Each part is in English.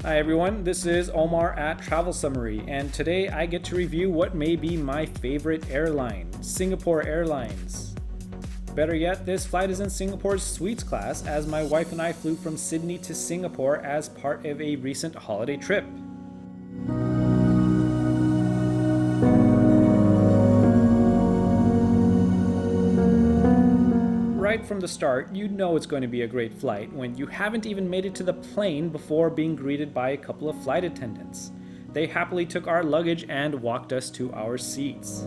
Hi everyone, this is Omar at Travel Summary, and today I get to review what may be my favorite airline, Singapore Airlines. Better yet, this flight is in Singapore's Suites Class, as my wife and I flew from Sydney to Singapore as part of a recent holiday trip. Right from the start, you know it's going to be a great flight when you haven't even made it to the plane before being greeted by a couple of flight attendants. They happily took our luggage and walked us to our seats.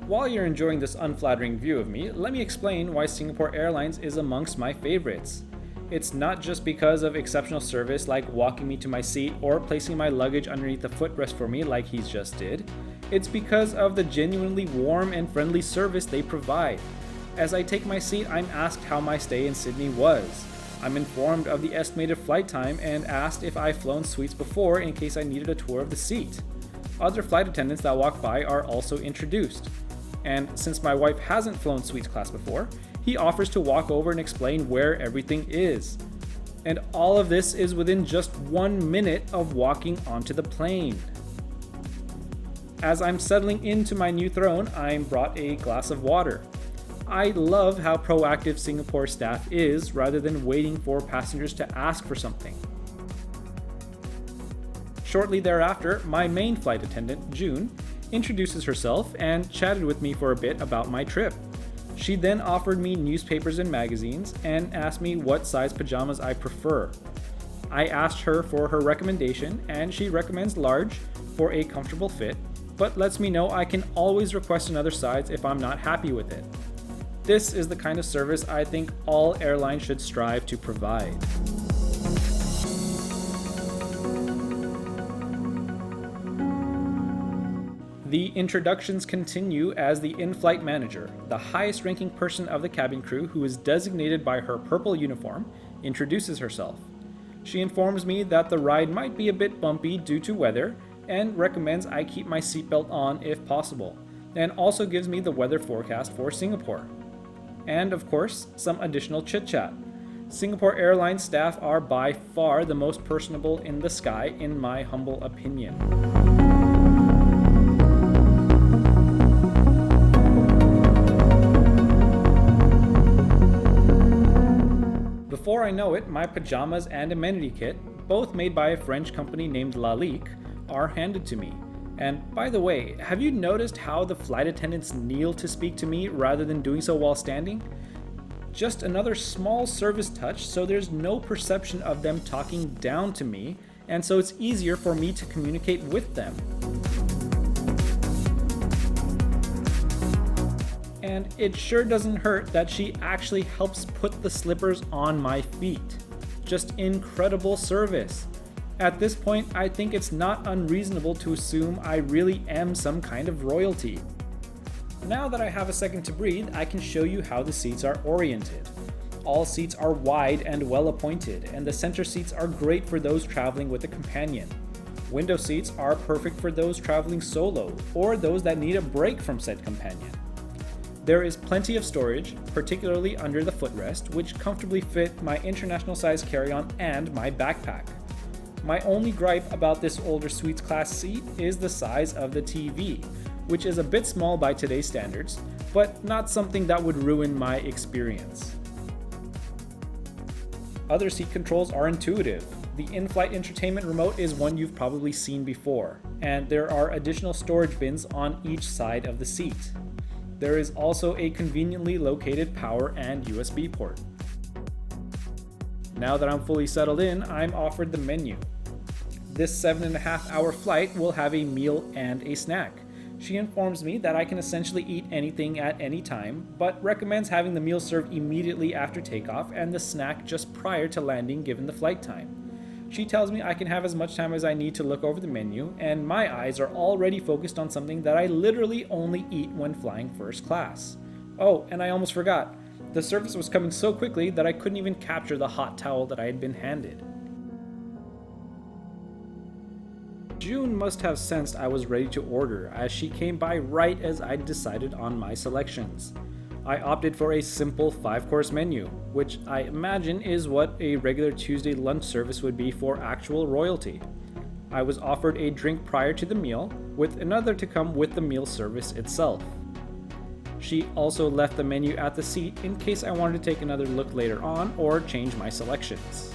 While you're enjoying this unflattering view of me, let me explain why Singapore Airlines is amongst my favorites. It's not just because of exceptional service like walking me to my seat or placing my luggage underneath the footrest for me like he's just did. It's because of the genuinely warm and friendly service they provide. As I take my seat, I'm asked how my stay in Sydney was. I'm informed of the estimated flight time and asked if I've flown suites before in case I needed a tour of the seat. Other flight attendants that walk by are also introduced. And since my wife hasn't flown Suites Class before, he offers to walk over and explain where everything is. And all of this is within just 1 minute of walking onto the plane. As I'm settling into my new throne, I'm brought a glass of water. I love how proactive Singapore staff is rather than waiting for passengers to ask for something. Shortly thereafter, my main flight attendant, June, introduces herself and chatted with me for a bit about my trip. She then offered me newspapers and magazines and asked me what size pajamas I prefer. I asked her for her recommendation and she recommends large for a comfortable fit, but lets me know I can always request another size if I'm not happy with it. This is the kind of service I think all airlines should strive to provide. The introductions continue as the in-flight manager, the highest-ranking person of the cabin crew who is designated by her purple uniform, introduces herself. She informs me that the ride might be a bit bumpy due to weather and recommends I keep my seatbelt on if possible, and also gives me the weather forecast for Singapore. And of course, some additional chit-chat. Singapore Airlines staff are by far the most personable in the sky in my humble opinion. Before I know it, my pajamas and amenity kit, both made by a French company named Lalique, are handed to me. And by the way, have you noticed how the flight attendants kneel to speak to me rather than doing so while standing? Just another small service touch so there's no perception of them talking down to me, and so it's easier for me to communicate with them. And it sure doesn't hurt that she actually helps put the slippers on my feet. Just incredible service. At this point, I think it's not unreasonable to assume I really am some kind of royalty. Now that I have a second to breathe, I can show you how the seats are oriented. All seats are wide and well appointed, and the center seats are great for those traveling with a companion. Window seats are perfect for those traveling solo, or those that need a break from said companion. There is plenty of storage, particularly under the footrest, which comfortably fit my international size carry-on and my backpack. My only gripe about this older Suites Class seat is the size of the TV, which is a bit small by today's standards, but not something that would ruin my experience. Other seat controls are intuitive. The in-flight entertainment remote is one you've probably seen before, and there are additional storage bins on each side of the seat. There is also a conveniently located power and USB port. Now that I'm fully settled in, I'm offered the menu. This 7.5-hour flight will have a meal and a snack. She informs me that I can essentially eat anything at any time, but recommends having the meal served immediately after takeoff and the snack just prior to landing given the flight time. She tells me I can have as much time as I need to look over the menu, and my eyes are already focused on something that I literally only eat when flying first class. Oh, and I almost forgot. The service was coming so quickly that I couldn't even capture the hot towel that I had been handed. June must have sensed I was ready to order, as she came by right as I decided on my selections. I opted for a simple 5-course menu, which I imagine is what a regular Tuesday lunch service would be for actual royalty. I was offered a drink prior to the meal, with another to come with the meal service itself. She also left the menu at the seat in case I wanted to take another look later on or change my selections.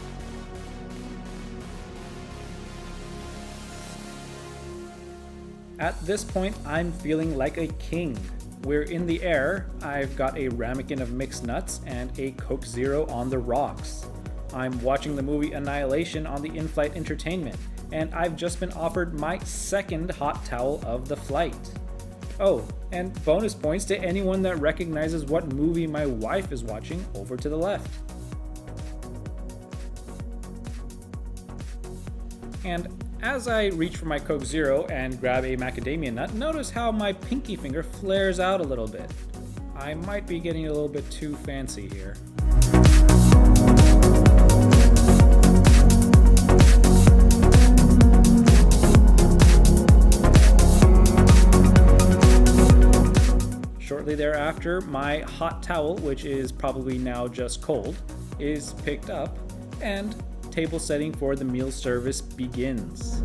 At this point, I'm feeling like a king. We're in the air, I've got a ramekin of mixed nuts and a Coke Zero on the rocks. I'm watching the movie Annihilation on the in-flight entertainment, and I've just been offered my second hot towel of the flight. Oh, and bonus points to anyone that recognizes what movie my wife is watching over to the left. And as I reach for my Coke Zero and grab a macadamia nut, notice how my pinky finger flares out a little bit. I might be getting a little bit too fancy here. Shortly thereafter, my hot towel, which is probably now just cold, is picked up, and table setting for the meal service begins.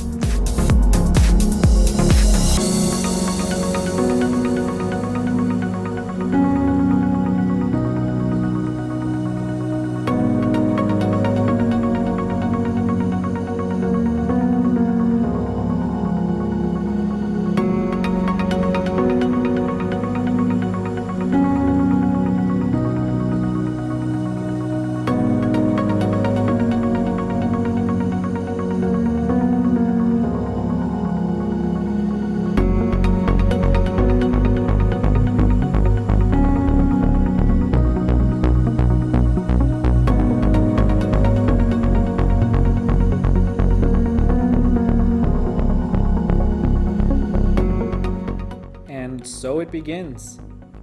So it begins.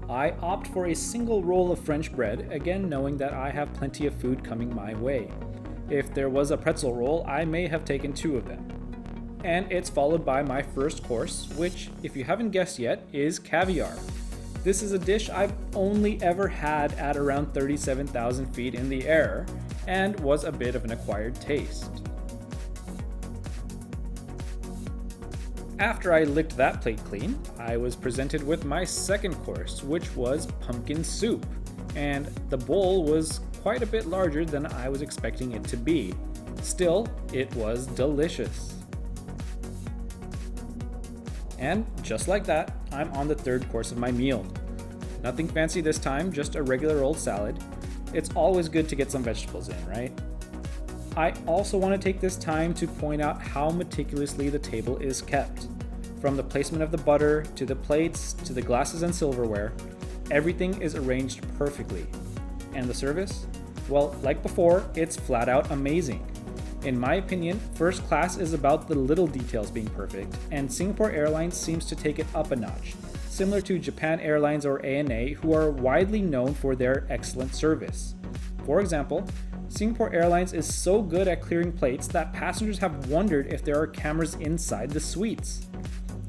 I opt for a single roll of French bread, again knowing that I have plenty of food coming my way. If there was a pretzel roll, I may have taken 2 of them. And it's followed by my first course, which, if you haven't guessed yet, is caviar. This is a dish I've only ever had at around 37,000 feet in the air, and was a bit of an acquired taste. After I licked that plate clean, I was presented with my second course, which was pumpkin soup, and the bowl was quite a bit larger than I was expecting it to be. Still, it was delicious. And just like that, I'm on the third course of my meal. Nothing fancy this time, just a regular old salad. It's always good to get some vegetables in, right? I also want to take this time to point out how meticulously the table is kept. From the placement of the butter, to the plates, to the glasses and silverware, everything is arranged perfectly. And the service? Well, like before, it's flat out amazing. In my opinion, first class is about the little details being perfect, and Singapore Airlines seems to take it up a notch, similar to Japan Airlines or ANA, who are widely known for their excellent service. For example, Singapore Airlines is so good at clearing plates that passengers have wondered if there are cameras inside the suites.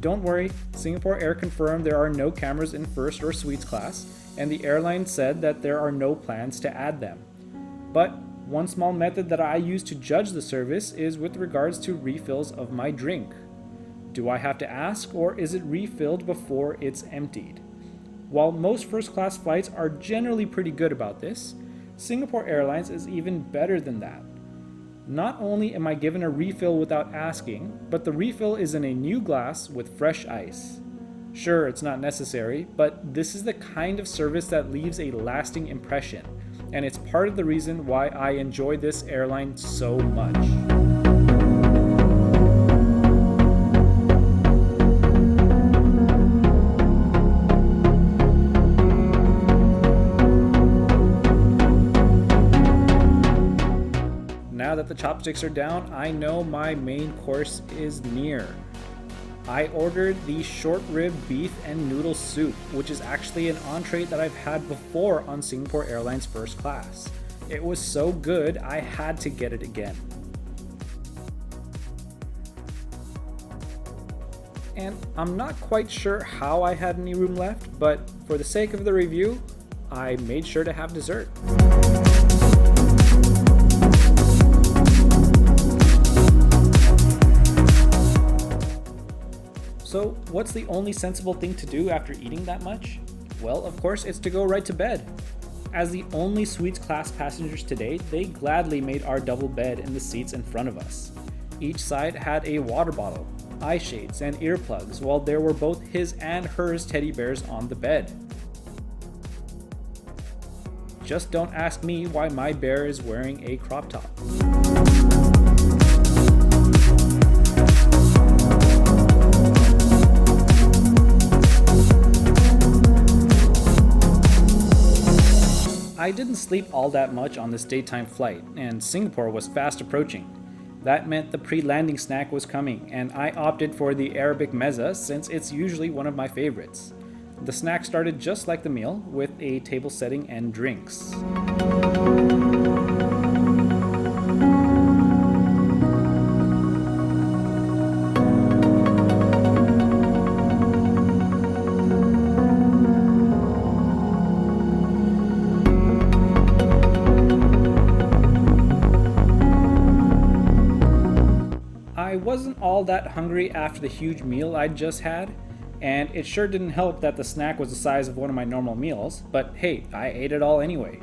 Don't worry, Singapore Air confirmed there are no cameras in first or suites class, and the airline said that there are no plans to add them. But one small method that I use to judge the service is with regards to refills of my drink. Do I have to ask, or is it refilled before it's emptied? While most first class flights are generally pretty good about this, Singapore Airlines is even better than that. Not only am I given a refill without asking, but the refill is in a new glass with fresh ice. Sure, it's not necessary, but this is the kind of service that leaves a lasting impression, and it's part of the reason why I enjoy this airline so much. Now that the chopsticks are down, I know my main course is near. I ordered the short rib beef and noodle soup, which is actually an entree that I've had before on Singapore Airlines First Class. It was so good, I had to get it again. and I'm not quite sure how I had any room left, but for the sake of the review, I made sure to have dessert. So, what's the only sensible thing to do after eating that much? Well, of course, it's to go right to bed. As the only Suites Class passengers to date, they gladly made our double bed in the seats in front of us. Each side had a water bottle, eye shades, and earplugs, while there were both his and hers teddy bears on the bed. Just don't ask me why my bear is wearing a crop top. I didn't sleep all that much on this daytime flight, and Singapore was fast approaching. That meant the pre-landing snack was coming, and I opted for the Arabic mezza since it's usually one of my favorites. The snack started just like the meal, with a table setting and drinks. I wasn't all that hungry after the huge meal I'd just had, and it sure didn't help that the snack was the size of one of my normal meals, but hey, I ate it all anyway.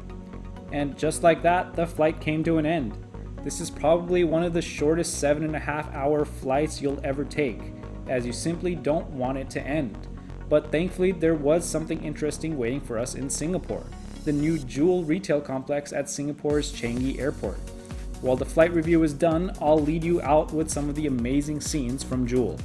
And just like that, the flight came to an end. This is probably one of the shortest 7.5-hour flights you'll ever take, as you simply don't want it to end. But thankfully, there was something interesting waiting for us in Singapore, the new Jewel retail complex at Singapore's Changi Airport. While the flight review is done, I'll lead you out with some of the amazing scenes from Jewel.